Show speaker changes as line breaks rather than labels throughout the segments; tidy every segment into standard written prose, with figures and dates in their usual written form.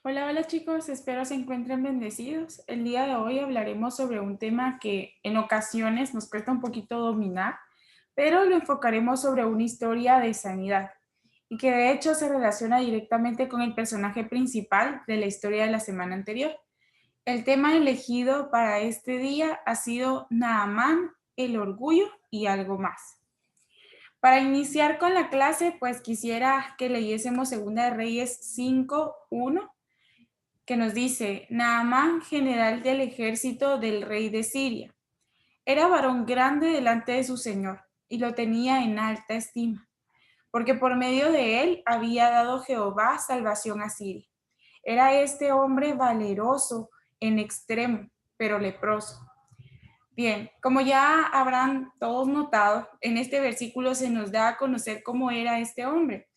Hola, hola chicos, espero se encuentren bendecidos. El día de hoy hablaremos sobre un tema que en ocasiones nos cuesta un poquito dominar, pero lo enfocaremos sobre una historia de sanidad y que de hecho se relaciona directamente con el personaje principal de la historia de la semana anterior. El tema elegido para este día ha sido Naamán, el orgullo y algo más. Para iniciar con la clase, pues quisiera que leyésemos Segunda de Reyes 5:1 que nos dice, Naamán, general del ejército del rey de Siria, era varón grande delante de su señor y lo tenía en alta estima, porque por medio de él había dado Jehová salvación a Siria. Era este hombre valeroso en extremo, pero leproso. Bien, como ya habrán todos notado, en este versículo se nos da a conocer cómo era este hombre.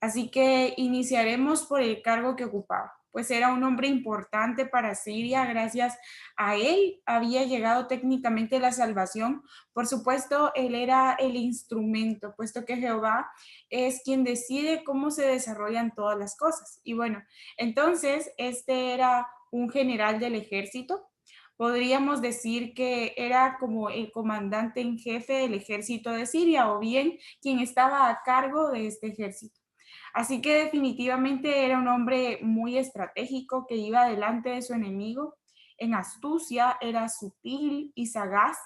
Así que iniciaremos por el cargo que ocupaba, pues era un hombre importante para Siria. Gracias a él había llegado técnicamente la salvación. Por supuesto, él era el instrumento, puesto que Jehová es quien decide cómo se desarrollan todas las cosas. Y bueno, entonces este era un general del ejército. Podríamos decir que era como el comandante en jefe del ejército de Siria o bien quien estaba a cargo de este ejército. Así que definitivamente era un hombre muy estratégico que iba delante de su enemigo. En astucia, era sutil y sagaz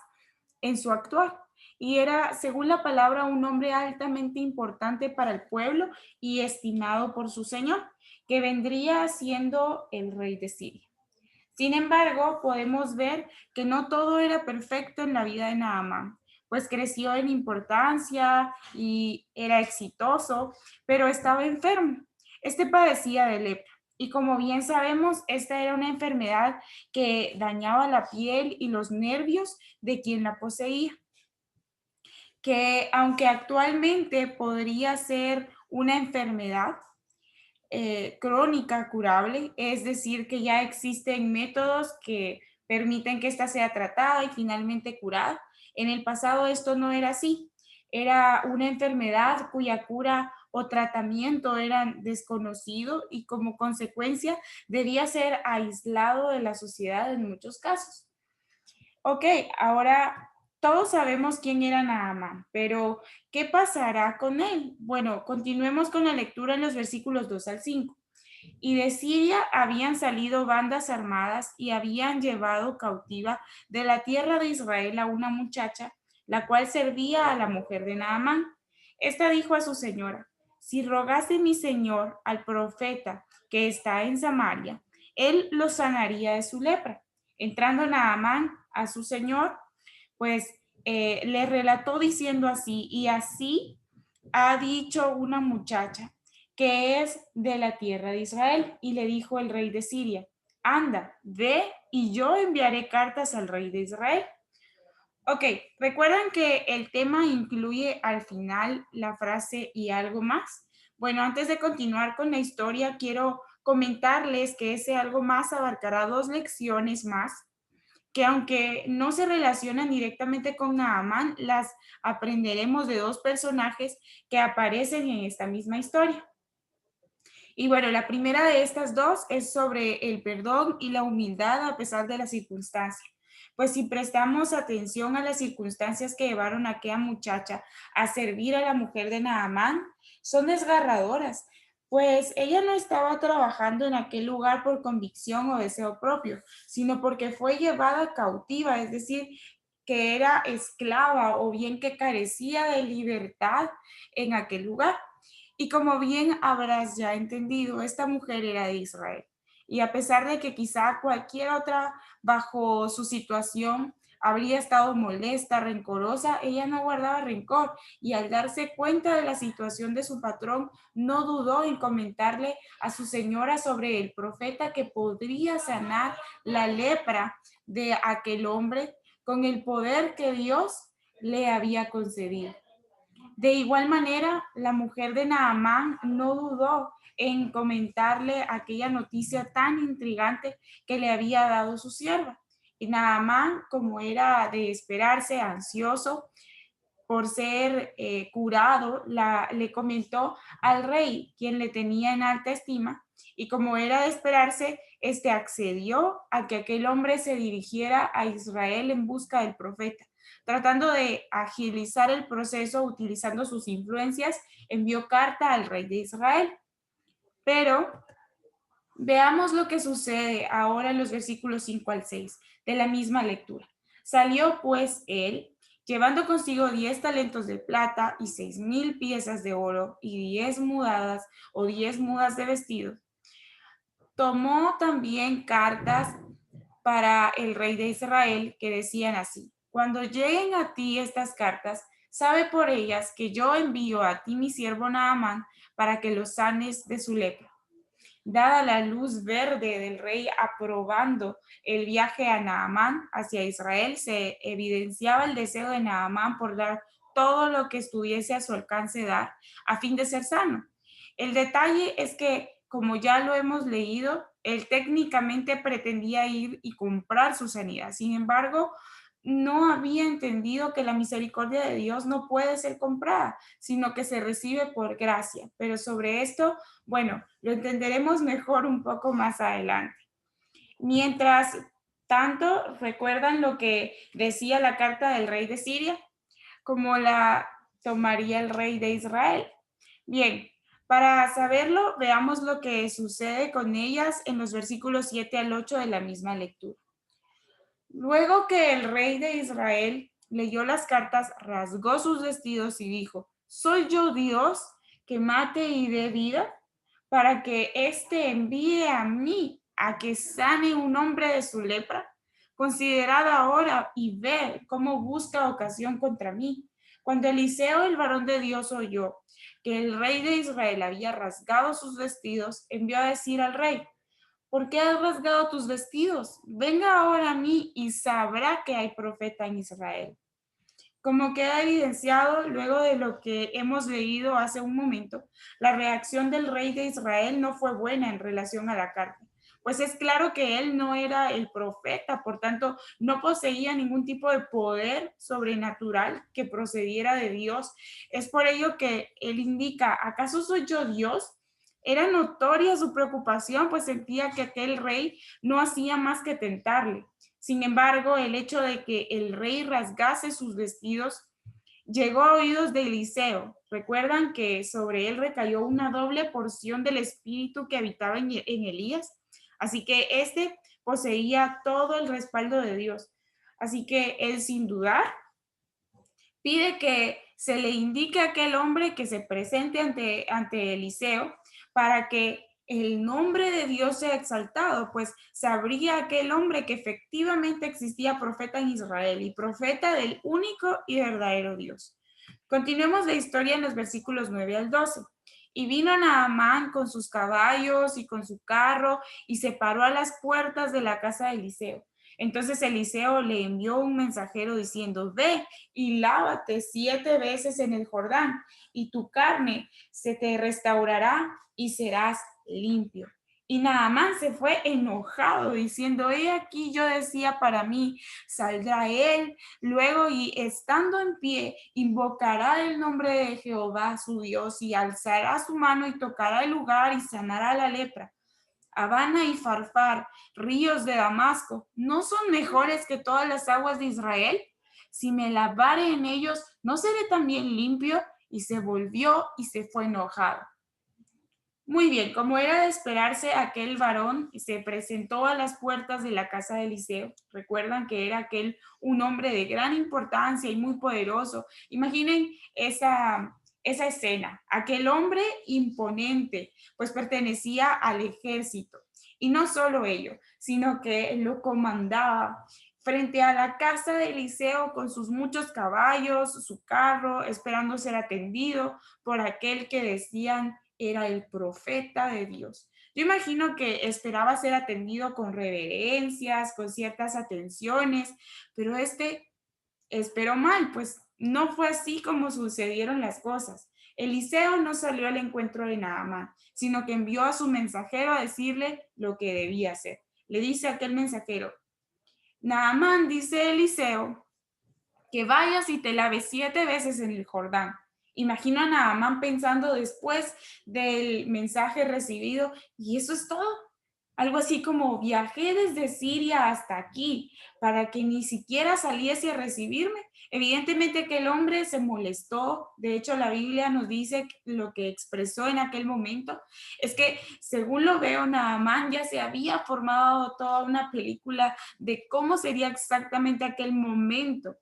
en su actuar. Y era, según la palabra, un hombre altamente importante para el pueblo y estimado por su señor, que vendría siendo el rey de Siria. Sin embargo, podemos ver que no todo era perfecto en la vida de Naamán, pues creció en importancia y era exitoso, pero estaba enfermo. Este padecía de lepra. Y como bien sabemos, esta era una enfermedad que dañaba la piel y los nervios de quien la poseía, que aunque actualmente podría ser una enfermedad, crónica curable, es decir, que ya existen métodos que permiten que ésta sea tratada y finalmente curada. En el pasado esto no era así, era una enfermedad cuya cura o tratamiento eran desconocido y como consecuencia debía ser aislado de la sociedad en muchos casos. Ok, ahora todos sabemos quién era Naamán, pero ¿qué pasará con él? Bueno, continuemos con la lectura en los versículos 2 al 5. Y de Siria habían salido bandas armadas y habían llevado cautiva de la tierra de Israel a una muchacha, la cual servía a la mujer de Naamán. Esta dijo a su señora, si rogase mi señor al profeta que está en Samaria, él lo sanaría de su lepra. Entrando Naamán a su señor, pues le relató diciendo así, y así ha dicho una muchacha que es de la tierra de Israel. Y le dijo el rey de Siria, anda, ve y yo enviaré cartas al rey de Israel. Ok, recuerdan que el tema incluye al final la frase y algo más. Bueno, antes de continuar con la historia, quiero comentarles que ese algo más abarcará dos lecciones más que aunque no se relacionan directamente con Naamán, las aprenderemos de dos personajes que aparecen en esta misma historia. Y bueno, la primera de estas dos es sobre el perdón y la humildad a pesar de las circunstancias. Pues si prestamos atención a las circunstancias que llevaron a aquella muchacha a servir a la mujer de Naamán, son desgarradoras, pues ella no estaba trabajando en aquel lugar por convicción o deseo propio, sino porque fue llevada cautiva, es decir, que era esclava o bien que carecía de libertad en aquel lugar. Y como bien habrás ya entendido, esta mujer era de Israel. Y a pesar de que quizá cualquier otra bajo su situación habría estado molesta, rencorosa, ella no guardaba rencor y al darse cuenta de la situación de su patrón, no dudó en comentarle a su señora sobre el profeta que podría sanar la lepra de aquel hombre con el poder que Dios le había concedido. De igual manera, la mujer de Naamán no dudó en comentarle aquella noticia tan intrigante que le había dado su sierva. Y Naamán, como era de esperarse, ansioso, por ser curado, le comentó al rey, quien le tenía en alta estima, y como era de esperarse, accedió a que aquel hombre se dirigiera a Israel en busca del profeta. Tratando de agilizar el proceso utilizando sus influencias, envió carta al rey de Israel. Pero veamos lo que sucede ahora en los versículos 5 al 6 de la misma lectura. Salió pues él, llevando consigo 10 talentos de plata y 6,000 piezas de oro y 10 mudadas o 10 mudas de vestido. Tomó también cartas para el rey de Israel que decían así: cuando lleguen a ti estas cartas, sabe por ellas que yo envío a ti mi siervo Naamán para que lo sanes de su lepra. Dada la luz verde del rey aprobando el viaje a Naamán hacia Israel, se evidenciaba el deseo de Naamán por dar todo lo que estuviese a su alcance dar a fin de ser sano. El detalle es que, como ya lo hemos leído, él técnicamente pretendía ir y comprar su sanidad. Sin embargo, no había entendido que la misericordia de Dios no puede ser comprada, sino que se recibe por gracia. Pero sobre esto, bueno, lo entenderemos mejor un poco más adelante. Mientras tanto, ¿recuerdan lo que decía la carta del rey de Siria? ¿Cómo la tomaría el rey de Israel? Bien, para saberlo, veamos lo que sucede con ellas en los versículos 7 al 8 de la misma lectura. Luego que el rey de Israel leyó las cartas, rasgó sus vestidos y dijo: ¿soy yo Dios que mate y dé vida, para que éste envíe a mí a que sane un hombre de su lepra? Considerad ahora y ved cómo busca ocasión contra mí. Cuando Eliseo, el varón de Dios, oyó que el rey de Israel había rasgado sus vestidos, envió a decir al rey: ¿por qué has rasgado tus vestidos? Venga ahora a mí y sabrá que hay profeta en Israel. Como queda evidenciado luego de lo que hemos leído hace un momento, la reacción del rey de Israel no fue buena en relación a la carta, pues es claro que él no era el profeta, por tanto no poseía ningún tipo de poder sobrenatural que procediera de Dios. Es por ello que él indica: ¿acaso soy yo Dios? Era notoria su preocupación, pues sentía que aquel rey no hacía más que tentarle. Sin embargo, el hecho de que el rey rasgase sus vestidos llegó a oídos de Eliseo. Recuerdan que sobre él recayó una doble porción del espíritu que habitaba en Elías. Así que este poseía todo el respaldo de Dios. Así que él, sin dudar, pide que se le indique a aquel hombre que se presente ante Eliseo para que el nombre de Dios sea exaltado, pues sabría aquel hombre que efectivamente existía profeta en Israel y profeta del único y verdadero Dios. Continuemos la historia en los versículos 9 al 12. Y vino Naamán con sus caballos y con su carro y se paró a las puertas de la casa de Eliseo. Entonces Eliseo le envió un mensajero diciendo: ve y lávate 7 veces en el Jordán, y tu carne se te restaurará y serás limpio. Y Naamán se fue enojado, diciendo: he aquí, yo decía para mí, saldrá él luego y estando en pie, invocará el nombre de Jehová su Dios y alzará su mano y tocará el lugar y sanará la lepra. Habana y Farfar, ríos de Damasco, ¿no son mejores que todas las aguas de Israel? Si me lavare en ellos, ¿no seré también limpio? Y se volvió y se fue enojado. Muy bien, como era de esperarse, aquel varón se presentó a las puertas de la casa de Eliseo. Recuerdan que era aquel un hombre de gran importancia y muy poderoso. Imaginen esa escena, aquel hombre imponente, pues pertenecía al ejército. Y no solo ello, sino que lo comandaba frente a la casa de Eliseo con sus muchos caballos, su carro, esperando ser atendido por aquel que decían era el profeta de Dios. Yo imagino que esperaba ser atendido con reverencias, con ciertas atenciones, pero esperó mal, pues no fue así como sucedieron las cosas. Eliseo no salió al encuentro de Naamán, sino que envió a su mensajero a decirle lo que debía hacer. Le dice a aquel mensajero: Naamán, dice Eliseo, que vayas y te laves 7 veces en el Jordán. Imagino a Naamán pensando después del mensaje recibido, y eso es todo. Algo así como viajé desde Siria hasta aquí para que ni siquiera saliese a recibirme. Evidentemente que el hombre se molestó. De hecho, la Biblia nos dice lo que expresó en aquel momento. Es que, según lo veo, Naamán ya se había formado toda una película de cómo sería exactamente aquel momento.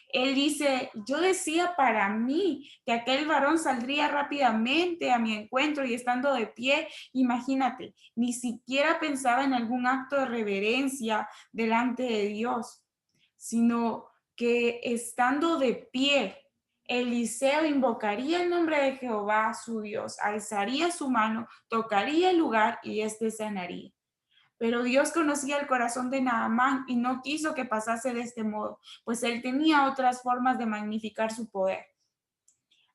Él dice, yo decía para mí que aquel varón saldría rápidamente a mi encuentro y estando de pie, imagínate, ni siquiera pensaba en algún acto de reverencia delante de Dios, sino que estando de pie, Eliseo invocaría el nombre de Jehová, su Dios, alzaría su mano, tocaría el lugar y éste sanaría. Pero Dios conocía el corazón de Naamán y no quiso que pasase de este modo, pues él tenía otras formas de magnificar su poder.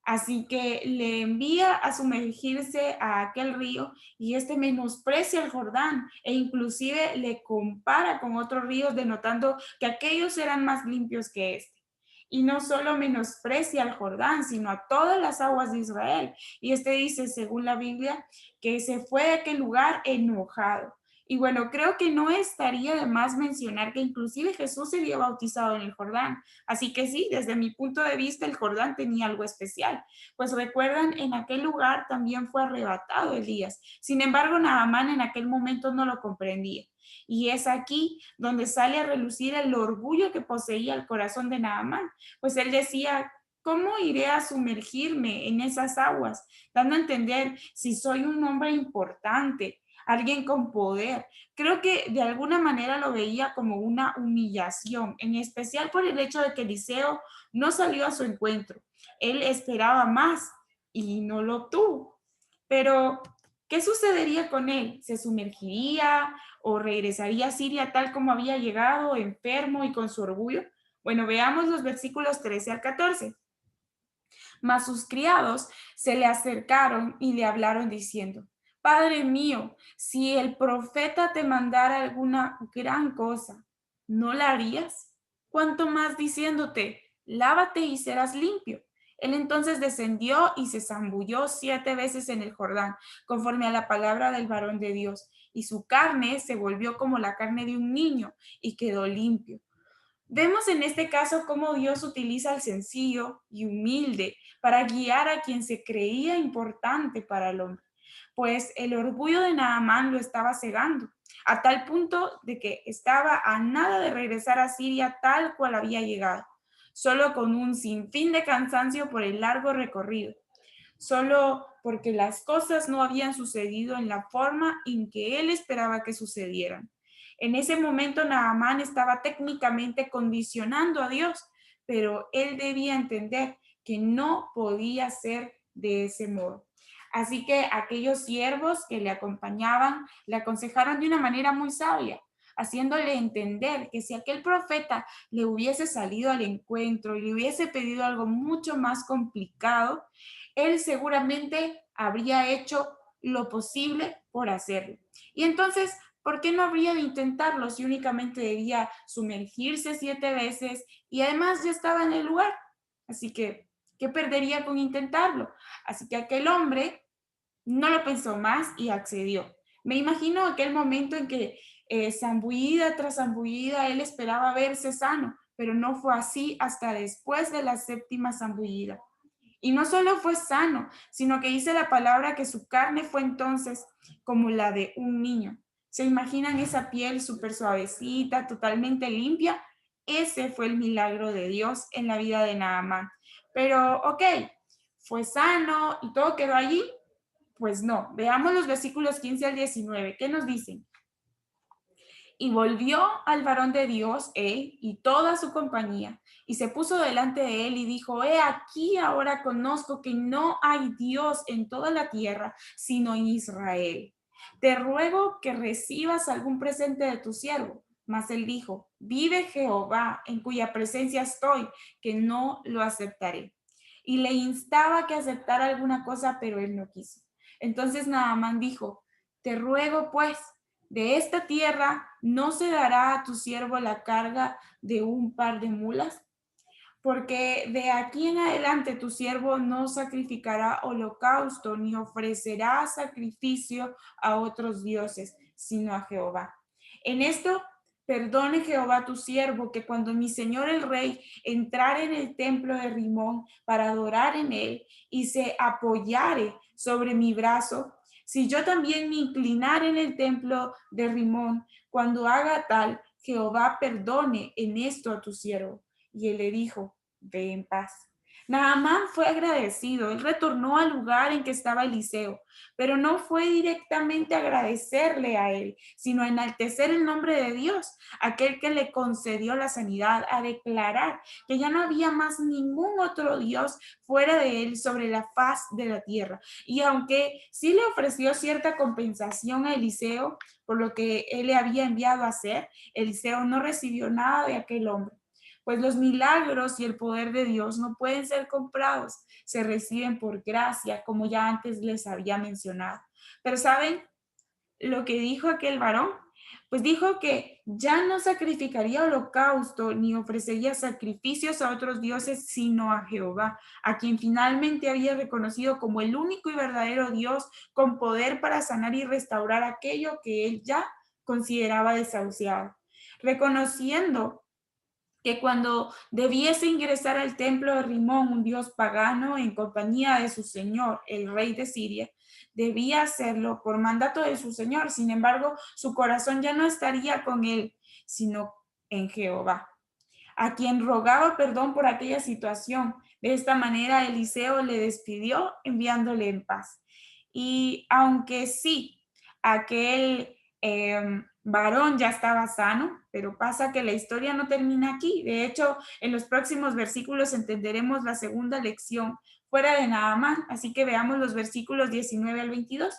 Así que le envía a sumergirse a aquel río y este menosprecia el Jordán e inclusive le compara con otros ríos, denotando que aquellos eran más limpios que este. Y no solo menosprecia al Jordán, sino a todas las aguas de Israel. Y este dice, según la Biblia, que se fue de aquel lugar enojado. Y bueno, creo que no estaría de más mencionar que inclusive Jesús se había bautizado en el Jordán. Así que sí, desde mi punto de vista, el Jordán tenía algo especial. Pues recuerdan, en aquel lugar también fue arrebatado Elías. Sin embargo, Naamán en aquel momento no lo comprendía. Y es aquí donde sale a relucir el orgullo que poseía el corazón de Naamán. Pues él decía, ¿cómo iré a sumergirme en esas aguas? Dando a entender si soy un hombre importante, alguien con poder. Creo que de alguna manera lo veía como una humillación, en especial por el hecho de que Eliseo no salió a su encuentro. Él esperaba más y no lo obtuvo. Pero, ¿qué sucedería con él? ¿Se sumergiría o regresaría a Siria tal como había llegado, enfermo y con su orgullo? Bueno, veamos los versículos 13 al 14. Mas sus criados se le acercaron y le hablaron diciendo, Padre mío, si el profeta te mandara alguna gran cosa, ¿no la harías? Cuanto más diciéndote, lávate y serás limpio. Él entonces descendió y se zambulló 7 veces en el Jordán, conforme a la palabra del varón de Dios, y su carne se volvió como la carne de un niño y quedó limpio. Vemos en este caso cómo Dios utiliza al sencillo y humilde para guiar a quien se creía importante para el hombre, pues el orgullo de Naamán lo estaba cegando, a tal punto de que estaba a nada de regresar a Siria tal cual había llegado, solo con un sinfín de cansancio por el largo recorrido, solo porque las cosas no habían sucedido en la forma en que él esperaba que sucedieran. En ese momento Naamán estaba técnicamente condicionando a Dios, pero él debía entender que no podía ser de ese modo. Así que aquellos siervos que le acompañaban le aconsejaron de una manera muy sabia, haciéndole entender que si aquel profeta le hubiese salido al encuentro y le hubiese pedido algo mucho más complicado, él seguramente habría hecho lo posible por hacerlo. Y entonces, ¿por qué no habría de intentarlo si únicamente debía sumergirse 7 veces y además ya estaba en el lugar? Así que, ¿qué perdería con intentarlo? Así que aquel hombre no lo pensó más y accedió. Me imagino aquel momento en que zambullida tras zambullida él esperaba verse sano, pero no fue así hasta después de la séptima zambullida. Y no solo fue sano, sino que dice la palabra que su carne fue entonces como la de un niño. ¿Se imaginan esa piel súper suavecita, totalmente limpia? Ese fue el milagro de Dios en la vida de Naamán. Pero, ok, fue sano y todo quedó allí. Pues no, veamos los versículos 15 al 19. ¿Qué nos dicen? Y volvió al varón de Dios, él y toda su compañía, y se puso delante de él y dijo, he aquí ahora conozco que no hay Dios en toda la tierra, sino en Israel. Te ruego que recibas algún presente de tu siervo. Mas él dijo, vive Jehová, en cuya presencia estoy, que no lo aceptaré. Y le instaba que aceptara alguna cosa, pero él no quiso. Entonces Naamán dijo, te ruego pues, de esta tierra no se dará a tu siervo la carga de un par de mulas, porque de aquí en adelante tu siervo no sacrificará holocausto ni ofrecerá sacrificio a otros dioses, sino a Jehová. En esto perdone Jehová tu siervo, que cuando mi señor el rey entrare en el templo de Rimón para adorar en él y se apoyare sobre mi brazo, si yo también me inclinare en el templo de Rimón, cuando haga tal, Jehová perdone en esto a tu siervo. Y él le dijo, ve en paz. Naamán fue agradecido. Él retornó al lugar en que estaba Eliseo, pero no fue directamente a agradecerle a él, sino a enaltecer el nombre de Dios, aquel que le concedió la sanidad, a declarar que ya no había más ningún otro Dios fuera de él sobre la faz de la tierra. Y aunque sí le ofreció cierta compensación a Eliseo por lo que él le había enviado a hacer, Eliseo no recibió nada de aquel hombre, pues los milagros y el poder de Dios no pueden ser comprados, se reciben por gracia, como ya antes les había mencionado. Pero ¿saben lo que dijo aquel varón? Pues dijo que ya no sacrificaría holocausto ni ofrecería sacrificios a otros dioses, sino a Jehová, a quien finalmente había reconocido como el único y verdadero Dios con poder para sanar y restaurar aquello que él ya consideraba desahuciado. Reconociendo que cuando debiese ingresar al templo de Rimón, un dios pagano, en compañía de su señor, el rey de Siria, debía hacerlo por mandato de su señor. Sin embargo, su corazón ya no estaría con él, sino en Jehová, a quien rogaba perdón por aquella situación. De esta manera, Eliseo le despidió enviándole en paz. Y aunque sí, aquel varón ya estaba sano, pero pasa que la historia no termina aquí. De hecho, en los próximos versículos entenderemos la segunda lección fuera de Naamán. Así que veamos los versículos 19 al 22.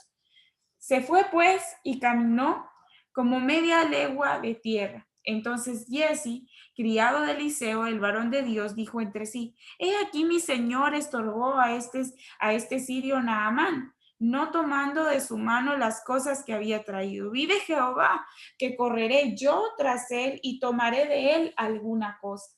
Se fue pues y caminó como media legua de tierra. Entonces Jesse, criado de Eliseo, el varón de Dios, dijo entre sí, he aquí mi señor estorbó a este sirio Naamán, no tomando de su mano las cosas que había traído. Vive Jehová, que correré yo tras él y tomaré de él alguna cosa.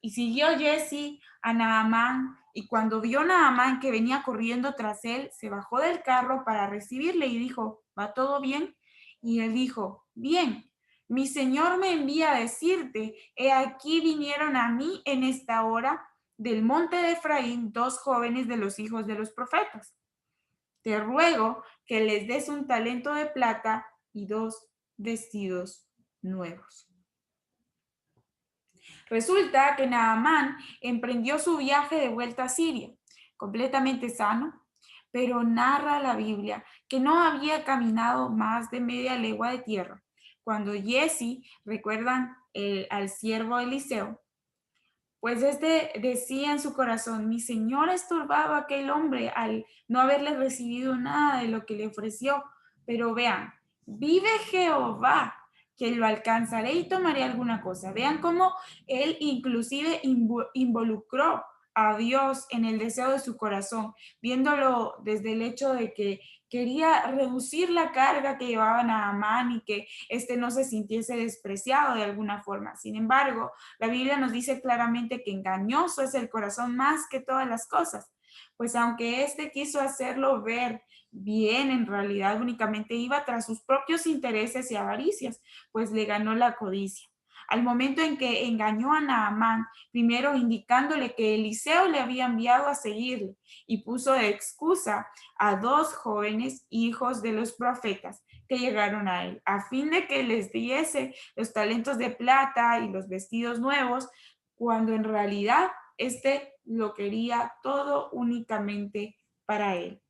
Y siguió Jesse a Naamán, y cuando vio Naamán que venía corriendo tras él, se bajó del carro para recibirle y dijo, ¿va todo bien? Y él dijo, bien, mi señor me envía a decirte, he aquí vinieron a mí en esta hora del monte de Efraín 2 jóvenes de los hijos de los profetas. Te ruego que les des un talento de plata y 2 vestidos nuevos. Resulta que Naamán emprendió su viaje de vuelta a Siria, completamente sano, pero narra la Biblia que no había caminado más de media legua de tierra. Cuando Jesse, recuerdan al siervo Eliseo, pues este decía en su corazón, mi señor estorbaba a aquel hombre al no haberle recibido nada de lo que le ofreció. Pero vean, vive Jehová, que lo alcanzaré y tomaré alguna cosa. Vean cómo él inclusive involucró a Dios en el deseo de su corazón, viéndolo desde el hecho de que quería reducir la carga que llevaban a Amán y que éste no se sintiese despreciado de alguna forma. Sin embargo, la Biblia nos dice claramente que engañoso es el corazón más que todas las cosas, pues aunque éste quiso hacerlo ver bien, en realidad únicamente iba tras sus propios intereses y avaricias, pues le ganó la codicia. Al momento en que engañó a Naamán, primero indicándole que Eliseo le había enviado a seguirle y puso de excusa a 2 jóvenes hijos de los profetas que llegaron a él, a fin de que les diese los talentos de plata y los vestidos nuevos, cuando en realidad este lo quería todo únicamente para él.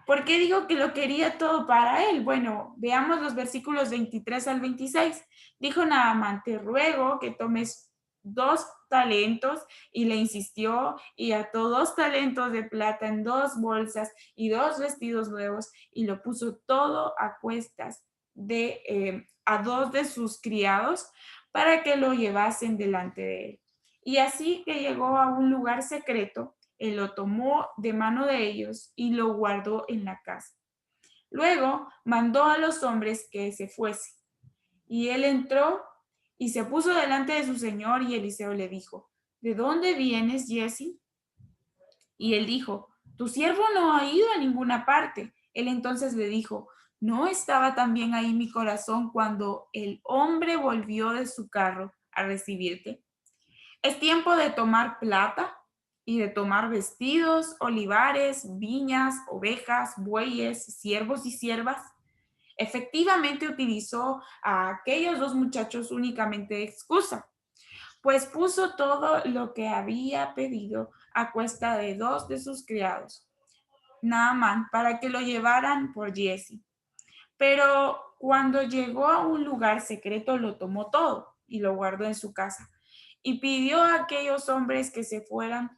¿Por qué digo que lo quería todo para él? Bueno, veamos los versículos 23 al 26. Dijo Naamán, te ruego que tomes 2 talentos, y le insistió y ató 2 talentos de plata en 2 bolsas y 2 vestidos nuevos y lo puso todo a cuestas a 2 de sus criados para que lo llevasen delante de él. Y así que llegó a un lugar secreto, él lo tomó de mano de ellos y lo guardó en la casa. Luego mandó a los hombres que se fuese. Y él entró y se puso delante de su señor, y Eliseo le dijo, ¿de dónde vienes, Jesse? Y él dijo, tu siervo no ha ido a ninguna parte. Él entonces le dijo, ¿no estaba también ahí mi corazón cuando el hombre volvió de su carro a recibirte? Es tiempo de tomar plata y de tomar vestidos, olivares, viñas, ovejas, bueyes, siervos y siervas. Efectivamente utilizó a aquellos dos muchachos únicamente de excusa, pues puso todo lo que había pedido a cuesta de dos de sus criados, Naamán, para que lo llevaran por Jesse. Pero cuando llegó a un lugar secreto, lo tomó todo y lo guardó en su casa. Y pidió a aquellos hombres que se fueran.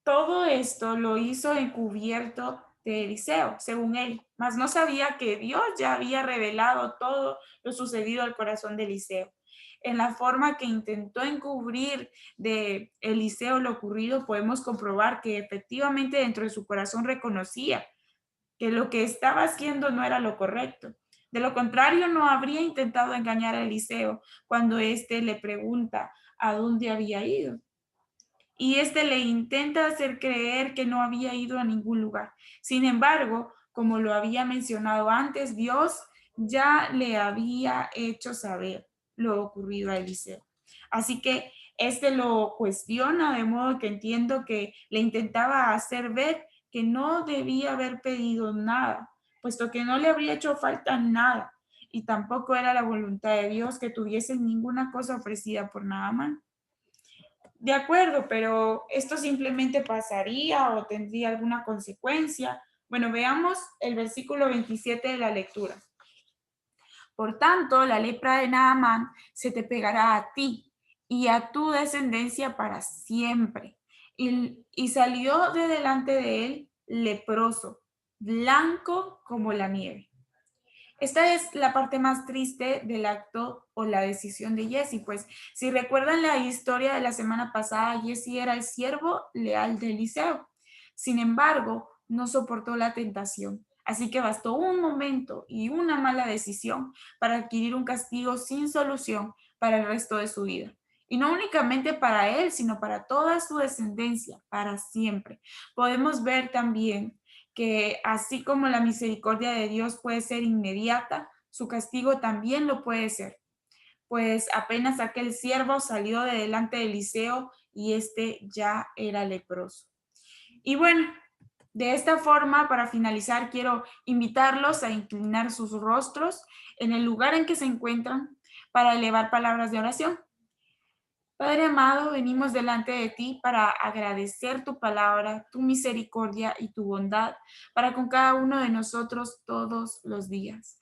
Todo esto lo hizo encubierto de Eliseo, según él, mas no sabía que Dios ya había revelado todo lo sucedido al corazón de Eliseo. En la forma que intentó encubrir de Eliseo lo ocurrido, podemos comprobar que efectivamente dentro de su corazón reconocía que lo que estaba haciendo no era lo correcto. De lo contrario, no habría intentado engañar a Eliseo cuando éste le pregunta a dónde había ido. Y éste le intenta hacer creer que no había ido a ningún lugar. Sin embargo, como lo había mencionado antes, Dios ya le había hecho saber lo ocurrido a Eliseo. Así que este lo cuestiona, de modo que entiendo que le intentaba hacer ver que no debía haber pedido nada, puesto que no le habría hecho falta nada y tampoco era la voluntad de Dios que tuviese ninguna cosa ofrecida por Naamán. De acuerdo, pero esto simplemente pasaría o tendría alguna consecuencia. Bueno, veamos el versículo 27 de la lectura. Por tanto, la lepra de Naamán se te pegará a ti y a tu descendencia para siempre. Y salió de delante de él leproso, blanco como la nieve. Esta es la parte más triste del acto o la decisión de Jesse, pues si recuerdan la historia de la semana pasada, Jesse era el siervo leal de Eliseo. Sin embargo, no soportó la tentación, así que bastó un momento y una mala decisión para adquirir un castigo sin solución para el resto de su vida. Y no únicamente para él, sino para toda su descendencia, para siempre. Podemos ver también que así como la misericordia de Dios puede ser inmediata, su castigo también lo puede ser. Pues apenas aquel siervo salió de delante de Eliseo y este ya era leproso. Y bueno, de esta forma, para finalizar, quiero invitarlos a inclinar sus rostros en el lugar en que se encuentran para elevar palabras de oración. Padre amado, venimos delante de ti para agradecer tu palabra, tu misericordia y tu bondad para con cada uno de nosotros todos los días.